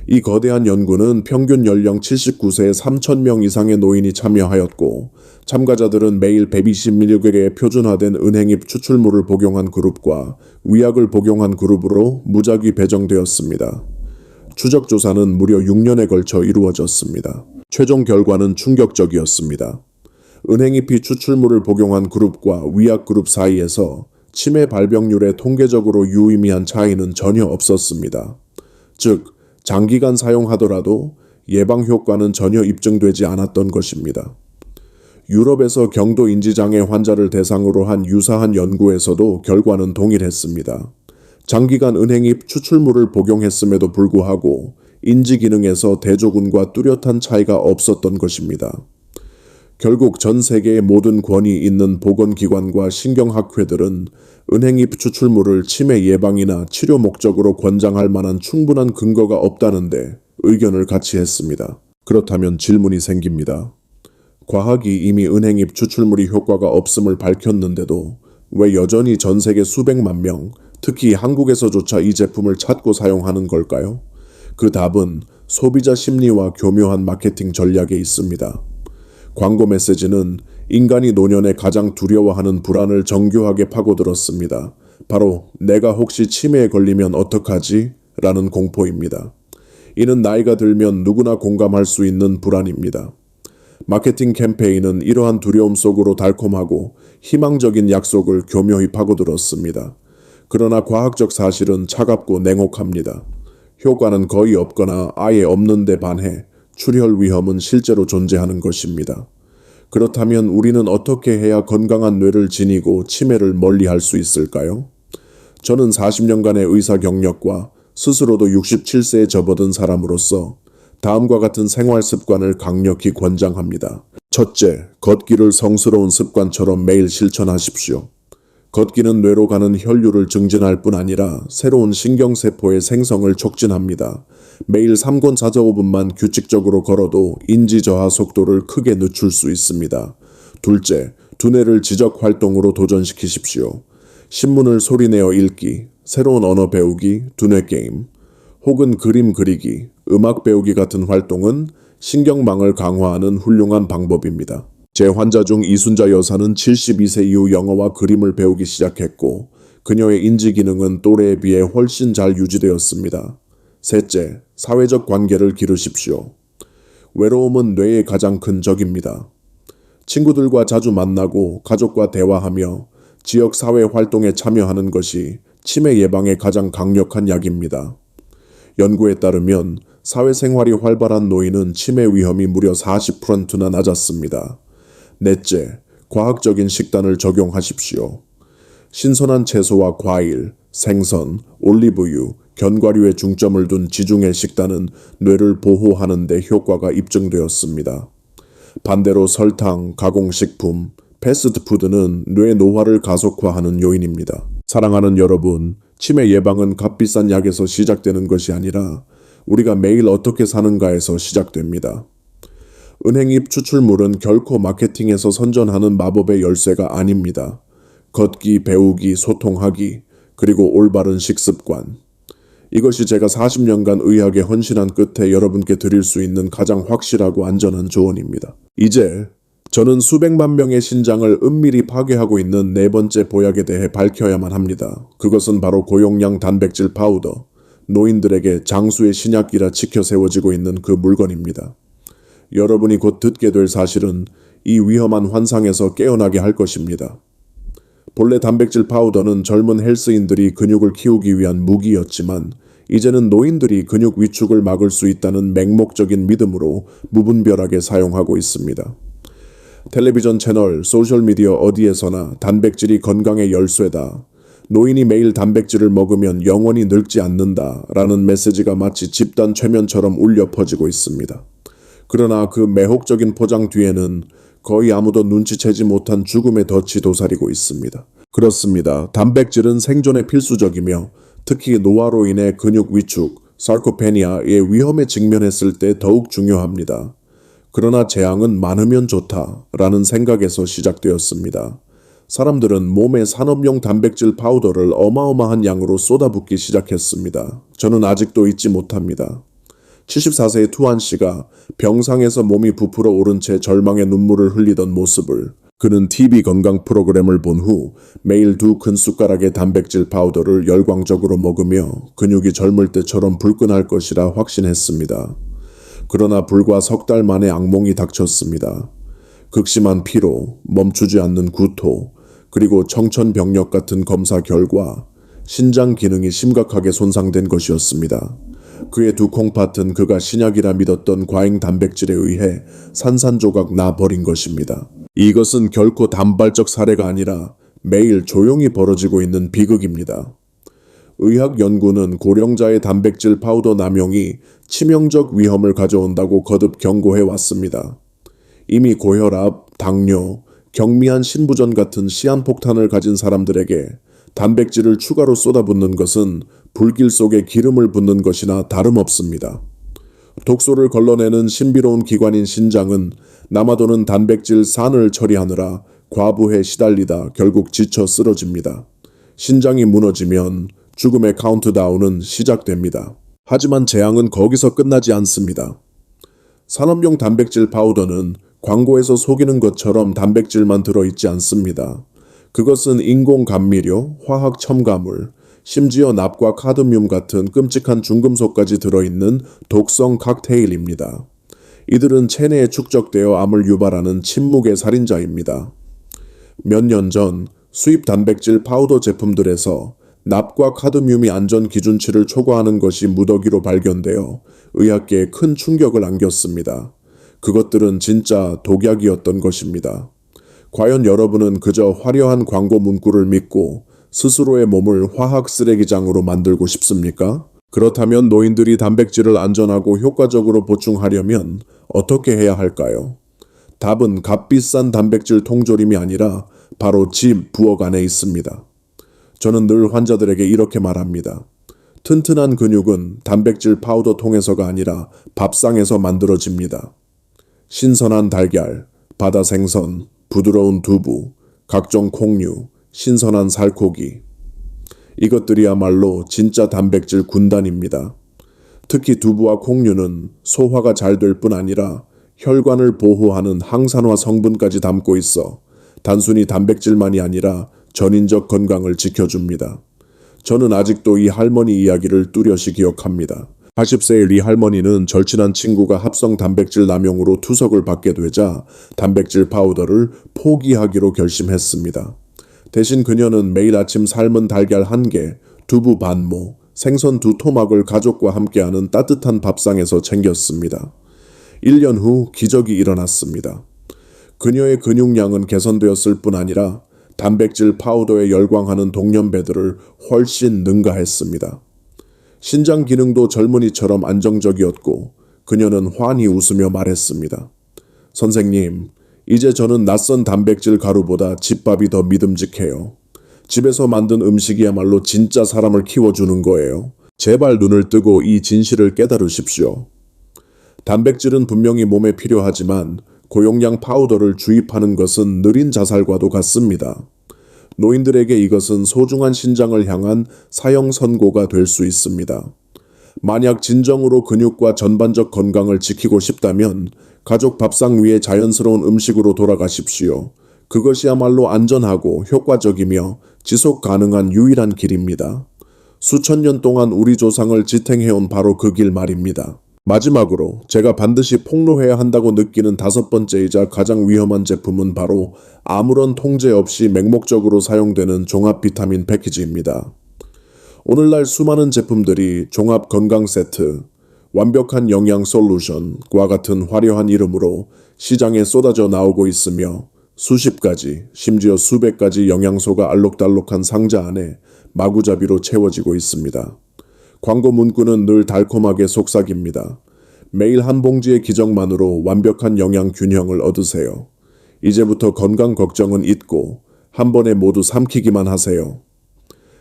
이 거대한 연구는 평균 연령 79세에 3,000명 이상의 노인이 참여하였고 참가자들은 매일 120mg의 표준화된 은행잎 추출물을 복용한 그룹과 위약을 복용한 그룹으로 무작위 배정되었습니다. 추적 조사는 무려 6년에 걸쳐 이루어졌습니다. 최종 결과는 충격적이었습니다. 은행잎이 추출물을 복용한 그룹과 위약 그룹 사이에서 치매 발병률에 통계적으로 유의미한 차이는 전혀 없었습니다. 즉, 장기간 사용하더라도 예방 효과는 전혀 입증되지 않았던 것입니다. 유럽에서 경도 인지장애 환자를 대상으로 한 유사한 연구에서도 결과는 동일했습니다. 장기간 은행잎 추출물을 복용했음에도 불구하고 인지 기능에서 대조군과 뚜렷한 차이가 없었던 것입니다. 결국 전 세계의 모든 권위 있는 보건기관과 신경학회들은 은행잎 추출물을 치매 예방이나 치료 목적으로 권장할 만한 충분한 근거가 없다는데 의견을 같이 했습니다. 그렇다면 질문이 생깁니다. 과학이 이미 은행잎 추출물이 효과가 없음을 밝혔는데도 왜 여전히 전 세계 수백만 명, 특히 한국에서조차 이 제품을 찾고 사용하는 걸까요? 그 답은 소비자 심리와 교묘한 마케팅 전략에 있습니다. 광고 메시지는 인간이 노년에 가장 두려워하는 불안을 정교하게 파고들었습니다. 바로 내가 혹시 치매에 걸리면 어떡하지? 라는 공포입니다. 이는 나이가 들면 누구나 공감할 수 있는 불안입니다. 마케팅 캠페인은 이러한 두려움 속으로 달콤하고 희망적인 약속을 교묘히 파고들었습니다. 그러나 과학적 사실은 차갑고 냉혹합니다. 효과는 거의 없거나 아예 없는 데 반해 출혈 위험은 실제로 존재하는 것입니다. 그렇다면 우리는 어떻게 해야 건강한 뇌를 지니고 치매를 멀리할 수 있을까요? 저는 40년간의 의사 경력과 스스로도 67세에 접어든 사람으로서 다음과 같은 생활 습관을 강력히 권장합니다. 첫째, 걷기를 성스러운 습관처럼 매일 실천하십시오. 걷기는 뇌로 가는 혈류를 증진할 뿐 아니라 새로운 신경세포의 생성을 촉진합니다. 매일 3권 45분만 규칙적으로 걸어도 인지 저하 속도를 크게 늦출 수 있습니다. 둘째, 두뇌를 지적 활동으로 도전시키십시오. 신문을 소리내어 읽기, 새로운 언어 배우기, 두뇌 게임, 혹은 그림 그리기, 음악 배우기 같은 활동은 신경망을 강화하는 훌륭한 방법입니다. 제 환자 중 이순자 여사는 72세 이후 영어와 그림을 배우기 시작했고 그녀의 인지 기능은 또래에 비해 훨씬 잘 유지되었습니다. 셋째, 사회적 관계를 기르십시오. 외로움은 뇌의 가장 큰 적입니다. 친구들과 자주 만나고 가족과 대화하며 지역 사회 활동에 참여하는 것이 치매 예방에 가장 강력한 약입니다. 연구에 따르면 사회생활이 활발한 노인은 치매 위험이 무려 40%나 낮았습니다. 넷째, 과학적인 식단을 적용하십시오. 신선한 채소와 과일, 생선, 올리브유, 견과류에 중점을 둔 지중해 식단은 뇌를 보호하는 데 효과가 입증되었습니다. 반대로 설탕, 가공식품, 패스트푸드는 뇌 노화를 가속화하는 요인입니다. 사랑하는 여러분, 치매 예방은 값비싼 약에서 시작되는 것이 아니라 우리가 매일 어떻게 사는가에서 시작됩니다. 은행잎 추출물은 결코 마케팅에서 선전하는 마법의 열쇠가 아닙니다. 걷기, 배우기, 소통하기, 그리고 올바른 식습관. 이것이 제가 40년간 의학에 헌신한 끝에 여러분께 드릴 수 있는 가장 확실하고 안전한 조언입니다. 이제 저는 수백만 명의 신장을 은밀히 파괴하고 있는 네 번째 보약에 대해 밝혀야만 합니다. 그것은 바로 고용량 단백질 파우더, 노인들에게 장수의 신약이라 치켜 세워지고 있는 그 물건입니다. 여러분이 곧 듣게 될 사실은 이 위험한 환상에서 깨어나게 할 것입니다. 본래 단백질 파우더는 젊은 헬스인들이 근육을 키우기 위한 무기였지만 이제는 노인들이 근육 위축을 막을 수 있다는 맹목적인 믿음으로 무분별하게 사용하고 있습니다. 텔레비전 채널, 소셜미디어 어디에서나 단백질이 건강의 열쇠다. 노인이 매일 단백질을 먹으면 영원히 늙지 않는다. 라는 메시지가 마치 집단 최면처럼 울려 퍼지고 있습니다. 그러나 그 매혹적인 포장 뒤에는 거의 아무도 눈치채지 못한 죽음의 덫이 도사리고 있습니다. 그렇습니다. 단백질은 생존에 필수적이며 특히 노화로 인해 근육 위축, 사르코페니아의 위험에 직면했을 때 더욱 중요합니다. 그러나 재앙은 많으면 좋다라는 생각에서 시작되었습니다. 사람들은 몸에 산업용 단백질 파우더를 어마어마한 양으로 쏟아붓기 시작했습니다. 저는 아직도 잊지 못합니다. 74세의 투안 씨가 병상에서 몸이 부풀어 오른 채 절망의 눈물을 흘리던 모습을 그는 TV 건강 프로그램을 본 후 매일 2큰 숟가락의 단백질 파우더를 열광적으로 먹으며 근육이 젊을 때처럼 불끈할 것이라 확신했습니다. 그러나 불과 석 달 만에 악몽이 닥쳤습니다. 극심한 피로, 멈추지 않는 구토, 그리고 청천벽력 같은 검사 결과 신장 기능이 심각하게 손상된 것이었습니다. 그의 두 콩팥은 그가 신약이라 믿었던 과잉 단백질에 의해 산산조각 나버린 것입니다. 이것은 결코 단발적 사례가 아니라 매일 조용히 벌어지고 있는 비극입니다. 의학 연구는 고령자의 단백질 파우더 남용이 치명적 위험을 가져온다고 거듭 경고해 왔습니다. 이미 고혈압, 당뇨, 경미한 신부전 같은 시한폭탄을 가진 사람들에게 단백질을 추가로 쏟아붓는 것은 불길 속에 기름을 붓는 것이나 다름없습니다. 독소를 걸러내는 신비로운 기관인 신장은 남아도는 단백질 산을 처리하느라 과부에 시달리다 결국 지쳐 쓰러집니다. 신장이 무너지면 죽음의 카운트다운은 시작됩니다. 하지만 재앙은 거기서 끝나지 않습니다. 산업용 단백질 파우더는 광고에서 속이는 것처럼 단백질만 들어있지 않습니다. 그것은 인공 감미료, 화학 첨가물, 심지어 납과 카드뮴 같은 끔찍한 중금속까지 들어있는 독성 칵테일입니다. 이들은 체내에 축적되어 암을 유발하는 침묵의 살인자입니다. 몇 년 전 수입 단백질 파우더 제품들에서 납과 카드뮴이 안전 기준치를 초과하는 것이 무더기로 발견되어 의학계에 큰 충격을 안겼습니다. 그것들은 진짜 독약이었던 것입니다. 과연 여러분은 그저 화려한 광고 문구를 믿고 스스로의 몸을 화학 쓰레기장으로 만들고 싶습니까? 그렇다면 노인들이 단백질을 안전하고 효과적으로 보충하려면 어떻게 해야 할까요? 답은 값비싼 단백질 통조림이 아니라 바로 집 부엌 안에 있습니다. 저는 늘 환자들에게 이렇게 말합니다. 튼튼한 근육은 단백질 파우더 통에서가 아니라 밥상에서 만들어집니다. 신선한 달걀, 바다 생선, 부드러운 두부, 각종 콩류, 신선한 살코기. 이것들이야말로 진짜 단백질 군단입니다. 특히 두부와 콩류는 소화가 잘 될 뿐 아니라 혈관을 보호하는 항산화 성분까지 담고 있어 단순히 단백질만이 아니라 전인적 건강을 지켜줍니다. 저는 아직도 이 할머니 이야기를 뚜렷이 기억합니다. 80세의 리 할머니는 절친한 친구가 합성 단백질 남용으로 투석을 받게 되자 단백질 파우더를 포기하기로 결심했습니다. 대신 그녀는 매일 아침 삶은 달걀 1개, 두부 반모, 생선 2토막을 가족과 함께하는 따뜻한 밥상에서 챙겼습니다. 1년 후 기적이 일어났습니다. 그녀의 근육량은 개선되었을 뿐 아니라 단백질 파우더에 열광하는 동년배들을 훨씬 능가했습니다. 신장 기능도 젊은이처럼 안정적이었고 그녀는 환히 웃으며 말했습니다. 선생님, 이제 저는 낯선 단백질 가루보다 집밥이 더 믿음직해요. 집에서 만든 음식이야말로 진짜 사람을 키워주는 거예요. 제발 눈을 뜨고 이 진실을 깨달으십시오. 단백질은 분명히 몸에 필요하지만 고용량 파우더를 주입하는 것은 느린 자살과도 같습니다. 노인들에게 이것은 소중한 신장을 향한 사형 선고가 될 수 있습니다. 만약 진정으로 근육과 전반적 건강을 지키고 싶다면 가족 밥상 위에 자연스러운 음식으로 돌아가십시오. 그것이야말로 안전하고 효과적이며 지속 가능한 유일한 길입니다. 수천 년 동안 우리 조상을 지탱해온 바로 그 길 말입니다. 마지막으로 제가 반드시 폭로해야 한다고 느끼는 5번째이자 가장 위험한 제품은 바로 아무런 통제 없이 맹목적으로 사용되는 종합 비타민 패키지입니다. 오늘날 수많은 제품들이 종합 건강 세트, 완벽한 영양 솔루션과 같은 화려한 이름으로 시장에 쏟아져 나오고 있으며 수십 가지, 심지어 수백 가지 영양소가 알록달록한 상자 안에 마구잡이로 채워지고 있습니다. 광고 문구는 늘 달콤하게 속삭입니다. 매일 한 봉지의 기적만으로 완벽한 영양 균형을 얻으세요. 이제부터 건강 걱정은 잊고 한 번에 모두 삼키기만 하세요.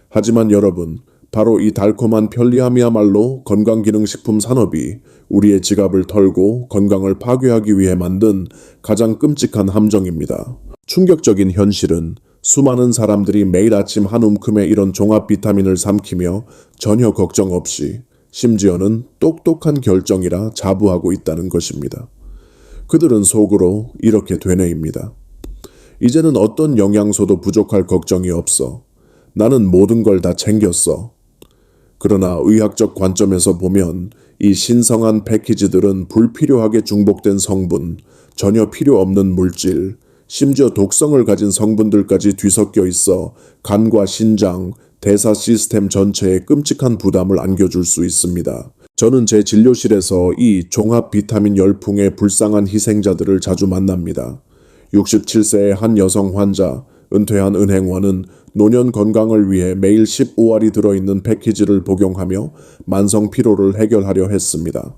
하지만 여러분, 바로 이 달콤한 편리함이야말로 건강기능식품 산업이 우리의 지갑을 털고 건강을 파괴하기 위해 만든 가장 끔찍한 함정입니다. 충격적인 현실은 수많은 사람들이 매일 아침 한 움큼의 이런 종합 비타민을 삼키며 전혀 걱정 없이 심지어는 똑똑한 결정이라 자부하고 있다는 것입니다. 그들은 속으로 이렇게 되뇌입니다. 이제는 어떤 영양소도 부족할 걱정이 없어. 나는 모든 걸 다 챙겼어. 그러나 의학적 관점에서 보면 이 신성한 패키지들은 불필요하게 중복된 성분, 전혀 필요 없는 물질, 심지어 독성을 가진 성분들까지 뒤섞여 있어 간과 신장, 대사 시스템 전체에 끔찍한 부담을 안겨줄 수 있습니다. 저는 제 진료실에서 이 종합 비타민 열풍의 불쌍한 희생자들을 자주 만납니다. 67세의 한 여성 환자, 은퇴한 은행원은 노년 건강을 위해 매일 15알이 들어있는 패키지를 복용하며 만성 피로를 해결하려 했습니다.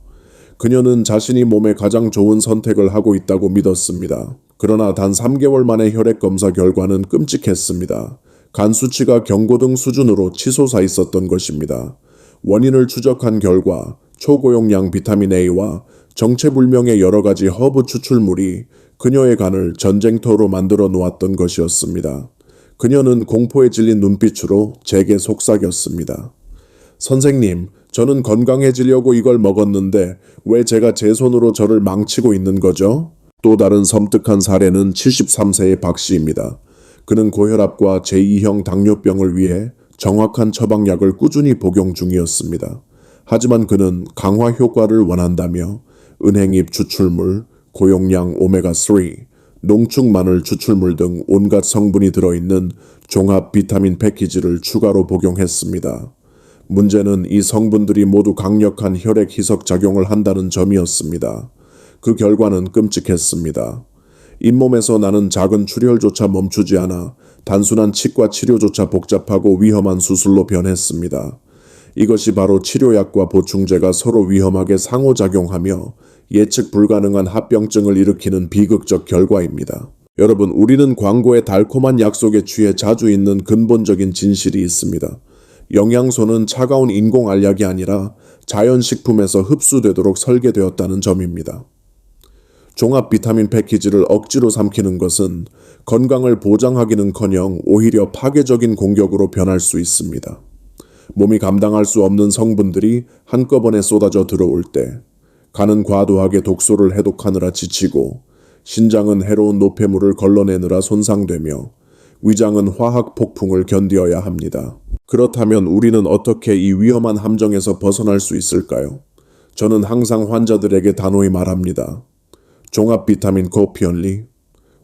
그녀는 자신이 몸에 가장 좋은 선택을 하고 있다고 믿었습니다. 그러나 단 3개월 만에 혈액 검사 결과는 끔찍했습니다. 간 수치가 경고등 수준으로 치솟아 있었던 것입니다. 원인을 추적한 결과 초고용량 비타민 A와 정체불명의 여러 가지 허브 추출물이 그녀의 간을 전쟁터로 만들어 놓았던 것이었습니다. 그녀는 공포에 질린 눈빛으로 제게 속삭였습니다. 선생님, 저는 건강해지려고 이걸 먹었는데 왜 제가 제 손으로 저를 망치고 있는 거죠? 또 다른 섬뜩한 사례는 73세의 박 씨입니다. 그는 고혈압과 제2형 당뇨병을 위해 정확한 처방약을 꾸준히 복용 중이었습니다. 하지만 그는 강화 효과를 원한다며 은행잎 추출물, 고용량 오메가3, 농축 마늘 추출물 등 온갖 성분이 들어있는 종합 비타민 패키지를 추가로 복용했습니다. 문제는 이 성분들이 모두 강력한 혈액 희석 작용을 한다는 점이었습니다. 그 결과는 끔찍했습니다. 잇몸에서 나는 작은 출혈조차 멈추지 않아 단순한 치과 치료조차 복잡하고 위험한 수술로 변했습니다. 이것이 바로 치료약과 보충제가 서로 위험하게 상호작용하며 예측 불가능한 합병증을 일으키는 비극적 결과입니다. 여러분, 우리는 광고의 달콤한 약속에 취해 자주 있는 근본적인 진실이 있습니다. 영양소는 차가운 인공 알약이 아니라 자연식품에서 흡수되도록 설계되었다는 점입니다. 종합 비타민 패키지를 억지로 삼키는 것은 건강을 보장하기는커녕 오히려 파괴적인 공격으로 변할 수 있습니다. 몸이 감당할 수 없는 성분들이 한꺼번에 쏟아져 들어올 때 간은 과도하게 독소를 해독하느라 지치고 신장은 해로운 노폐물을 걸러내느라 손상되며 위장은 화학 폭풍을 견디어야 합니다. 그렇다면 우리는 어떻게 이 위험한 함정에서 벗어날 수 있을까요? 저는 항상 환자들에게 단호히 말합니다. 종합 비타민 고피언리,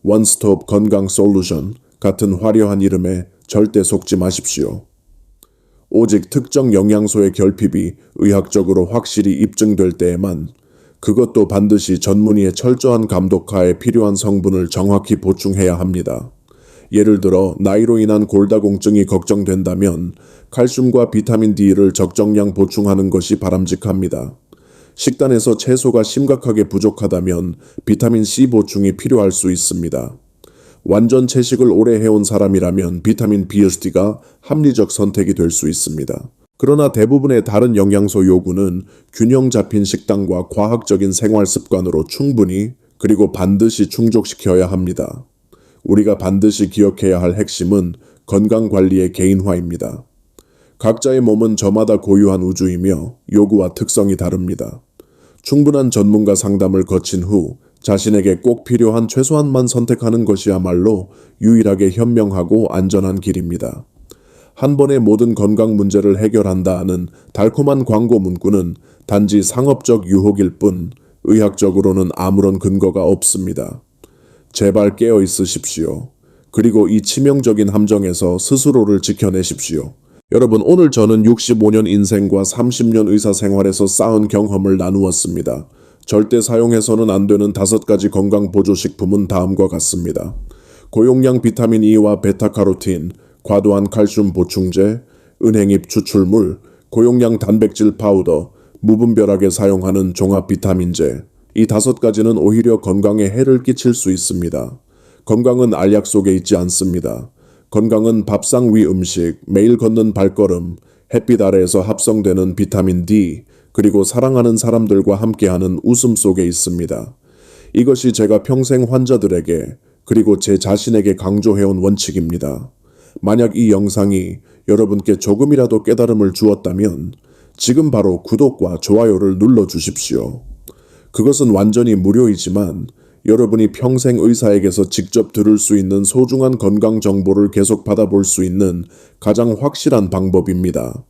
원스톱 건강 솔루션 같은 화려한 이름에 절대 속지 마십시오. 오직 특정 영양소의 결핍이 의학적으로 확실히 입증될 때에만, 그것도 반드시 전문의의 철저한 감독하에 필요한 성분을 정확히 보충해야 합니다. 예를 들어 나이로 인한 골다공증이 걱정된다면 칼슘과 비타민 D를 적정량 보충하는 것이 바람직합니다. 식단에서 채소가 심각하게 부족하다면 비타민 C 보충이 필요할 수 있습니다. 완전 채식을 오래 해온 사람이라면 비타민 BSD가 합리적 선택이 될 수 있습니다. 그러나 대부분의 다른 영양소 요구는 균형 잡힌 식단과 과학적인 생활 습관으로 충분히 그리고 반드시 충족시켜야 합니다. 우리가 반드시 기억해야 할 핵심은 건강관리의 개인화입니다. 각자의 몸은 저마다 고유한 우주이며 요구와 특성이 다릅니다. 충분한 전문가 상담을 거친 후 자신에게 꼭 필요한 최소한만 선택하는 것이야말로 유일하게 현명하고 안전한 길입니다. 한 번에 모든 건강 문제를 해결한다는 달콤한 광고 문구는 단지 상업적 유혹일 뿐 의학적으로는 아무런 근거가 없습니다. 제발 깨어 있으십시오. 그리고 이 치명적인 함정에서 스스로를 지켜내십시오. 여러분, 오늘 저는 65년 인생과 30년 의사 생활에서 쌓은 경험을 나누었습니다. 절대 사용해서는 안 되는 5가지 건강 보조식품은 다음과 같습니다. 고용량 비타민 E와 베타카로틴, 과도한 칼슘 보충제, 은행잎 추출물, 고용량 단백질 파우더, 무분별하게 사용하는 종합 비타민제. 이 5가지는 오히려 건강에 해를 끼칠 수 있습니다. 건강은 알약 속에 있지 않습니다. 건강은 밥상 위 음식, 매일 걷는 발걸음, 햇빛 아래에서 합성되는 비타민 D, 그리고 사랑하는 사람들과 함께하는 웃음 속에 있습니다. 이것이 제가 평생 환자들에게 그리고 제 자신에게 강조해온 원칙입니다. 만약 이 영상이 여러분께 조금이라도 깨달음을 주었다면 지금 바로 구독과 좋아요를 눌러주십시오. 그것은 완전히 무료이지만 여러분이 평생 의사에게서 직접 들을 수 있는 소중한 건강 정보를 계속 받아볼 수 있는 가장 확실한 방법입니다.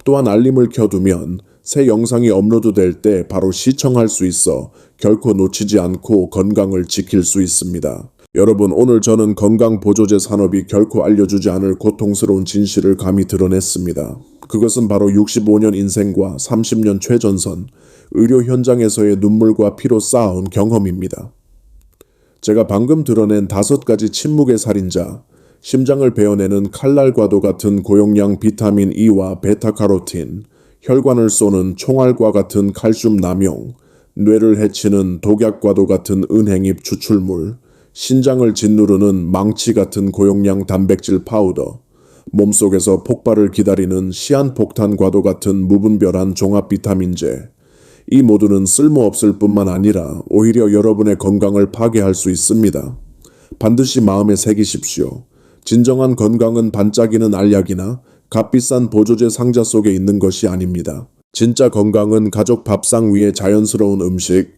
또한 알림을 켜두면 새 영상이 업로드될 때 바로 시청할 수 있어 결코 놓치지 않고 건강을 지킬 수 있습니다. 여러분, 오늘 저는 건강보조제 산업이 결코 알려주지 않을 고통스러운 진실을 감히 드러냈습니다. 그것은 바로 65년 인생과 30년 최전선, 의료 현장에서의 눈물과 피로 쌓아온 경험입니다. 제가 방금 드러낸 5가지 침묵의 살인자, 심장을 베어내는 칼날과도 같은 고용량 비타민 E와 베타카로틴, 혈관을 쏘는 총알과 같은 칼슘 남용, 뇌를 해치는 독약과도 같은 은행잎 추출물, 신장을 짓누르는 망치 같은 고용량 단백질 파우더, 몸속에서 폭발을 기다리는 시한폭탄과도 같은 무분별한 종합 비타민제. 이 모두는 쓸모없을 뿐만 아니라 오히려 여러분의 건강을 파괴할 수 있습니다. 반드시 마음에 새기십시오. 진정한 건강은 반짝이는 알약이나 값비싼 보조제 상자 속에 있는 것이 아닙니다. 진짜 건강은 가족 밥상 위의 자연스러운 음식,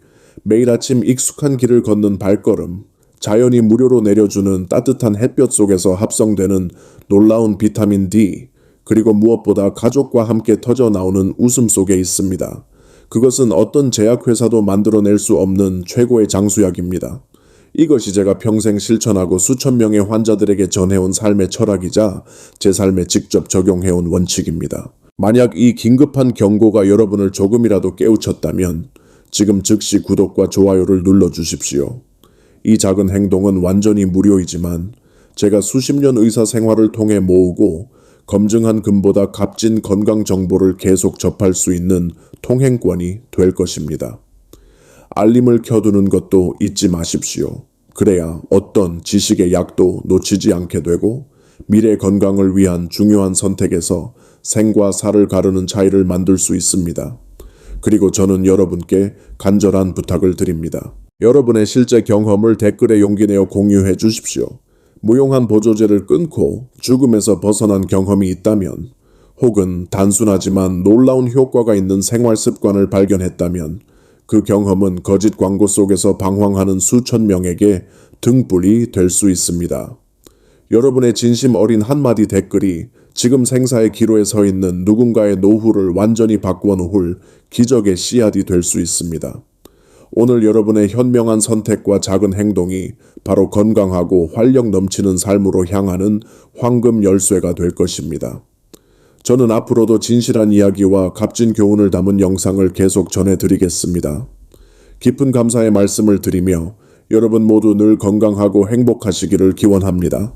매일 아침 익숙한 길을 걷는 발걸음, 자연이 무료로 내려주는 따뜻한 햇볕 속에서 합성되는 놀라운 비타민 D, 그리고 무엇보다 가족과 함께 터져 나오는 웃음 속에 있습니다. 그것은 어떤 제약회사도 만들어낼 수 없는 최고의 장수약입니다. 이것이 제가 평생 실천하고 수천 명의 환자들에게 전해온 삶의 철학이자 제 삶에 직접 적용해온 원칙입니다. 만약 이 긴급한 경고가 여러분을 조금이라도 깨우쳤다면 지금 즉시 구독과 좋아요를 눌러주십시오. 이 작은 행동은 완전히 무료이지만 제가 수십 년 의사 생활을 통해 모으고 검증한 금보다 값진 건강 정보를 계속 접할 수 있는 통행권이 될 것입니다. 알림을 켜두는 것도 잊지 마십시오. 그래야 어떤 지식의 약도 놓치지 않게 되고 미래 건강을 위한 중요한 선택에서 생과 사를 가르는 차이를 만들 수 있습니다. 그리고 저는 여러분께 간절한 부탁을 드립니다. 여러분의 실제 경험을 댓글에 용기 내어 공유해 주십시오. 무용한 보조제를 끊고 죽음에서 벗어난 경험이 있다면, 혹은 단순하지만 놀라운 효과가 있는 생활 습관을 발견했다면 그 경험은 거짓 광고 속에서 방황하는 수천 명에게 등불이 될 수 있습니다. 여러분의 진심 어린 한마디 댓글이 지금 생사의 기로에 서 있는 누군가의 노후를 완전히 바꾸어 놓을 기적의 씨앗이 될 수 있습니다. 오늘 여러분의 현명한 선택과 작은 행동이 바로 건강하고 활력 넘치는 삶으로 향하는 황금 열쇠가 될 것입니다. 저는 앞으로도 진실한 이야기와 값진 교훈을 담은 영상을 계속 전해드리겠습니다. 깊은 감사의 말씀을 드리며 여러분 모두 늘 건강하고 행복하시기를 기원합니다.